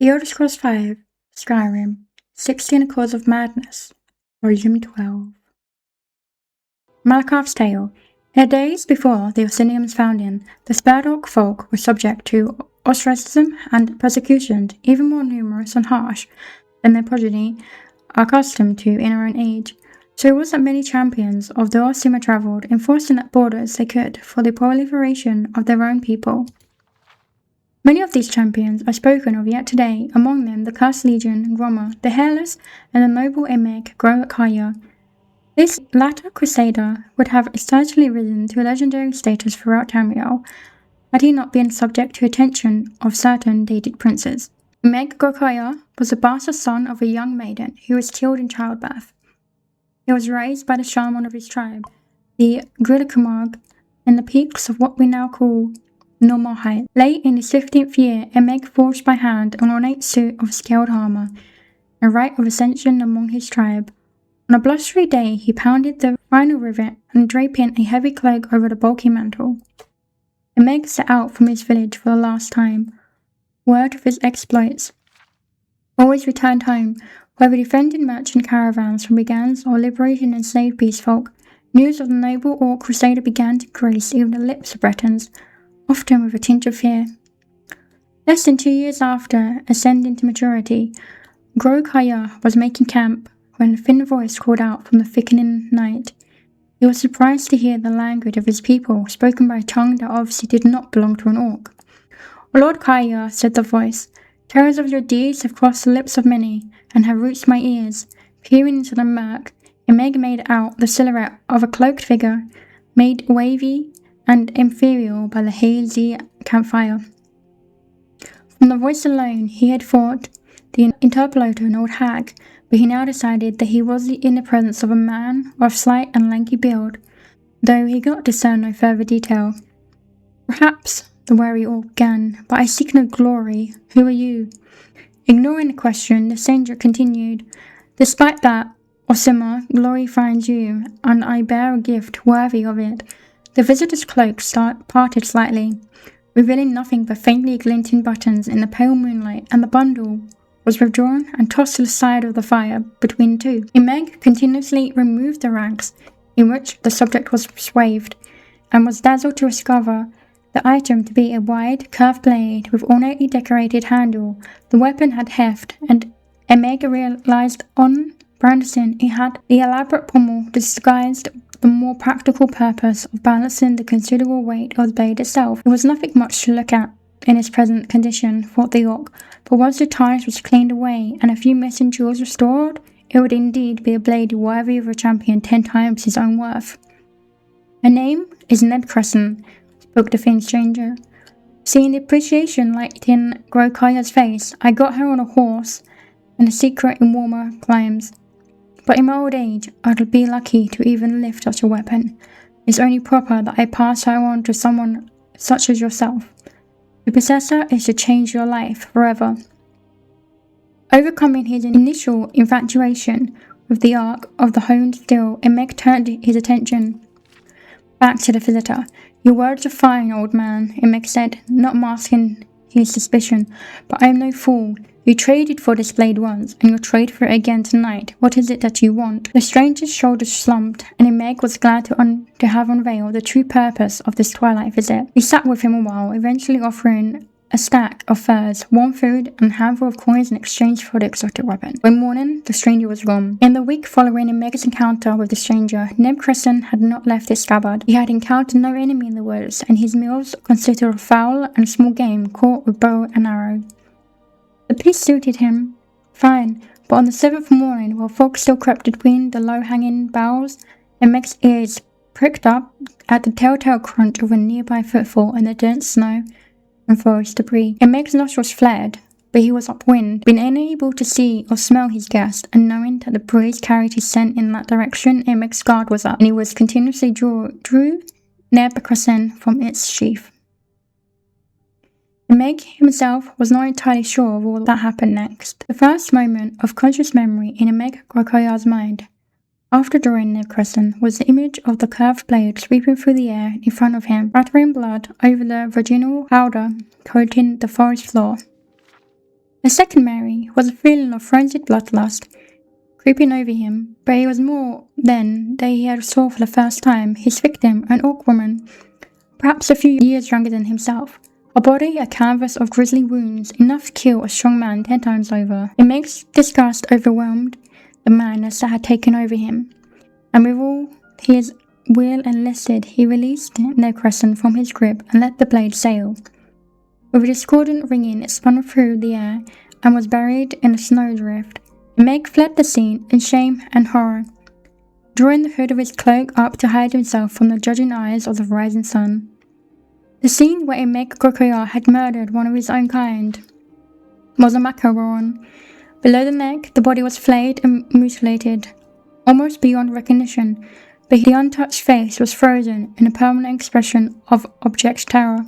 The Elder Scrolls V, Skyrim, 16 Accords of Madness, Volume 12. Malacath's Tale. In the days before the Ossinium's founding, the Spurdorc folk were subject to ostracism and persecutions even more numerous and harsh than their progeny are accustomed to in our own age. So it was that many champions of the Ossima travelled, enforcing at borders they could for the proliferation of their own people. Many of these champions are spoken of yet today, among them the Cursed Legion, Grommer, the Hairless, and the noble Emeg Grokaya. This latter crusader would have certainly risen to a legendary status throughout Tamriel, had he not been subject to attention of certain dated princes. Emeg Grokaya was the bastard son of a young maiden who was killed in childbirth. He was raised by the shaman of his tribe, the Grillakumag, in the peaks of what we now call Normal Height. Late in his 15th year, Emeg forged by hand an ornate suit of scaled armour, a rite of ascension among his tribe. On a blustery day, he pounded the final rivet and draping a heavy cloak over the bulky mantle. Emeg set out from his village for the last time. Word of his exploits always returned home, whether defending merchant caravans from brigands or liberating enslaved beast folk. News of the noble Orc crusader began to grace even the lips of Bretons, often with a tinge of fear. Less than 2 years after ascending to maturity, Grokaya was making camp when a thin voice called out from the thickening night. He was surprised to hear the language of his people, spoken by a tongue that obviously did not belong to an orc. "O Lord Kaya," said the voice, "tales of your deeds have crossed the lips of many, and have reached my ears." Peering into the murk, Emeg made out the silhouette of a cloaked figure, made wavy and ethereal by the hazy campfire. From the voice alone, he had thought the interlocutor an old hag, but he now decided that he was in the presence of a man of slight and lanky build, though he could not discern no further detail. "Perhaps," the wary orc began, "but I seek no glory. Who are you?" Ignoring the question, the stranger continued, "Despite that, Ossima, glory finds you, and I bear a gift worthy of it." The visitor's cloak parted slightly, revealing nothing but faintly glinting buttons in the pale moonlight, and the bundle was withdrawn and tossed to the side of the fire between two. Emeg continuously removed the rags in which the subject was swathed, and was dazzled to discover the item to be a wide, curved blade with ornately decorated handle. The weapon had heft, and Emeg realized on brandishing it had the elaborate pommel disguised the more practical purpose of balancing the considerable weight of the blade itself. It was nothing much to look at in its present condition, thought the orc, but once the tarnish was cleaned away and a few missing jewels restored, it would indeed be a blade worthy of a champion 10 times his own worth. "Her name is Nebcrescent," spoke the thin stranger. Seeing the appreciation light in Grokaya's face, "I got her on a horse, and a secret in warmer climes. But in my old age, I'd be lucky to even lift such a weapon. It's only proper that I pass her on to someone such as yourself. The possessor is to change your life forever." Overcoming his initial infatuation with the arc of the honed steel, Emeg turned his attention back to the visitor. "Your words are fine, old man," Emeg said, not masking his suspicion, "but I am no fool. You traded for this blade once, and you'll trade for it again tonight. What is it that you want?" The stranger's shoulders slumped, and Emeg was glad to have unveiled the true purpose of this twilight visit. He sat with him a while, eventually offering a stack of furs, warm food, and a handful of coins in exchange for the exotic weapon. By morning, the stranger was gone. In the week following Emeg's encounter with the stranger, Nebcrescent had not left his scabbard. He had encountered no enemy in the woods, and his meals consisted of fowl and small game caught with bow and arrow. The peace suited him fine, but on the 7th morning, while fog still crept between the low-hanging boughs, Emeg's ears pricked up at the telltale crunch of a nearby footfall in the dense snow and forest debris. Emeg's nostrils flared, but he was upwind, being unable to see or smell his guest, and knowing that the breeze carried his scent in that direction, Emeg's guard was up, and he was continuously drew Nebcrescent from its sheath. Emeg himself was not entirely sure of all that happened next. The first moment of conscious memory in Emeg Grokaya's mind, after drawing Nebcrescent, was the image of the curved blade sweeping through the air in front of him, splattering blood over the virginal powder coating the forest floor. The second Mary was a feeling of frenzied bloodlust creeping over him, but it was more then that he had saw for the first time his victim, an orc woman, perhaps a few years younger than himself. A body a canvas of grisly wounds, enough to kill a strong man 10 times over. Immense disgust overwhelmed the madness that had taken over him, and with all his will enlisted, he released Ned Crescent from his grip and let the blade sail. With a discordant ringing, it spun through the air and was buried in a snowdrift. Meg fled the scene in shame and horror, drawing the hood of his cloak up to hide himself from the judging eyes of the rising sun. The scene where Meg Crocodile had murdered one of his own kind was a macaron. Below the neck, the body was flayed and mutilated, almost beyond recognition, but the untouched face was frozen in a permanent expression of abject terror.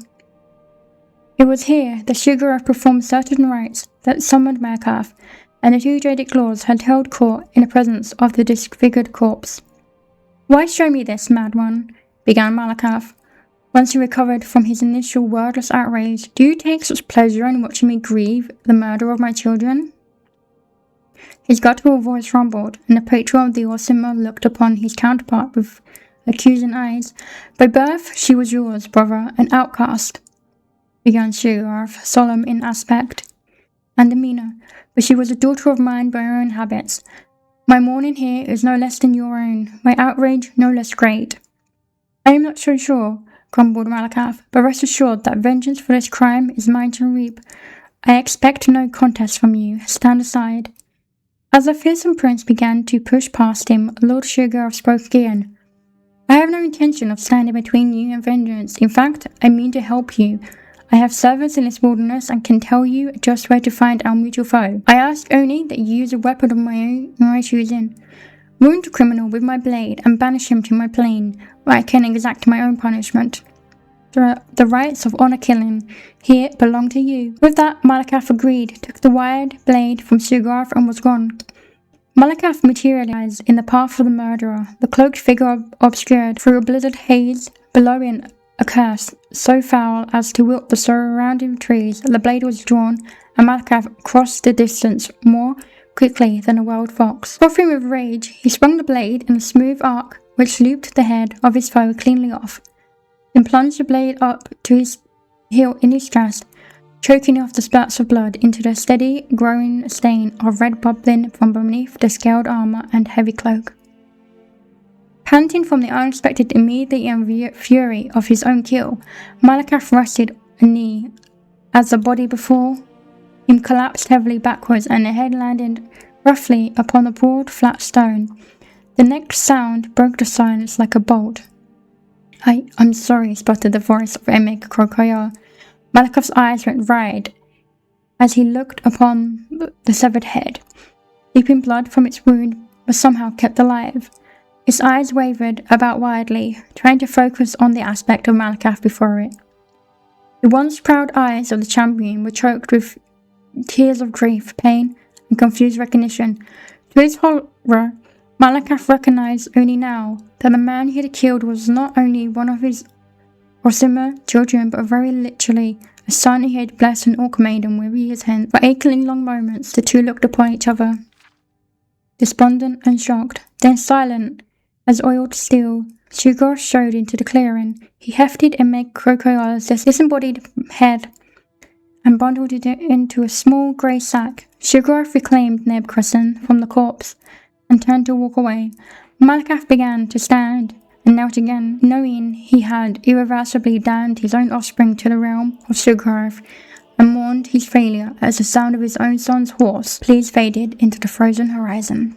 It was here that Sheogorath performed certain rites that summoned Malacath, and the two jaded claws had held court in the presence of the disfigured corpse. "Why show me this, mad one?" began Malacath, once he recovered from his initial wordless outrage. "Do you take such pleasure in watching me grieve the murder of my children?" His guttural voice rumbled, and the patron of the Orsima looked upon his counterpart with accusing eyes. "By birth, she was yours, brother, an outcast," began Sheogorath, solemn in aspect and demeanour, "but she was a daughter of mine by her own habits. My mourning here is no less than your own, my outrage no less great." "I am not so sure," grumbled Malacath, "but rest assured that vengeance for this crime is mine to reap. I expect no contest from you. Stand aside." As the fearsome prince began to push past him, Lord Sheogorath spoke again. "I have no intention of standing between you and vengeance. In fact, I mean to help you. I have servants in this wilderness and can tell you just where to find our mutual foe. I ask only that you use a weapon of my choosing. Wound the criminal with my blade and banish him to my plane, where I can exact my own punishment. The rights of honor killing here belong to you." With that, Malacath agreed, took the wired blade from Sheogorath and was gone. Malacath materialized in the path of the murderer, the cloaked figure obscured through a blizzard haze, bellowing a curse so foul as to wilt the surrounding trees. The blade was drawn, and Malacath crossed the distance more quickly than a wild fox. Frothing with rage, he sprung the blade in a smooth arc which looped the head of his foe cleanly off, then plunged the blade up to his hilt in his chest, choking off the spurts of blood into the steady growing stain of red bubbling from beneath the scaled armour and heavy cloak. Panting from the unexpected immediate and fury of his own kill, Malacath rested a knee as the body before him collapsed heavily backwards and the head landed roughly upon the broad flat stone. The next sound broke the silence like a bolt. I'm sorry," sputtered the voice of Meg Crocodile. Malacath's eyes went wide as he looked upon the severed head, leaping blood from its wound, but somehow kept alive. Its eyes wavered about wildly, trying to focus on the aspect of Malacath before it. The once proud eyes of the champion were choked with tears of grief, pain, and confused recognition. To his horror, Malacath recognized only now that the man he had killed was not only one of his Orsima children, but very literally a son he had blessed an orc maiden with years hence. For achingly long moments, the two looked upon each other, despondent and shocked, then silent as oiled steel. Sheogorath strode into the clearing. He hefted a Meg Crocodile's disembodied head and bundled it into a small grey sack. Sheogorath reclaimed Ned Crescent from the corpse and turned to walk away. Malacath began to stand and knelt again, knowing he had irreversibly damned his own offspring to the realm of Sheogorath, and mourned his failure as the sound of his own son's horse pleas faded into the frozen horizon.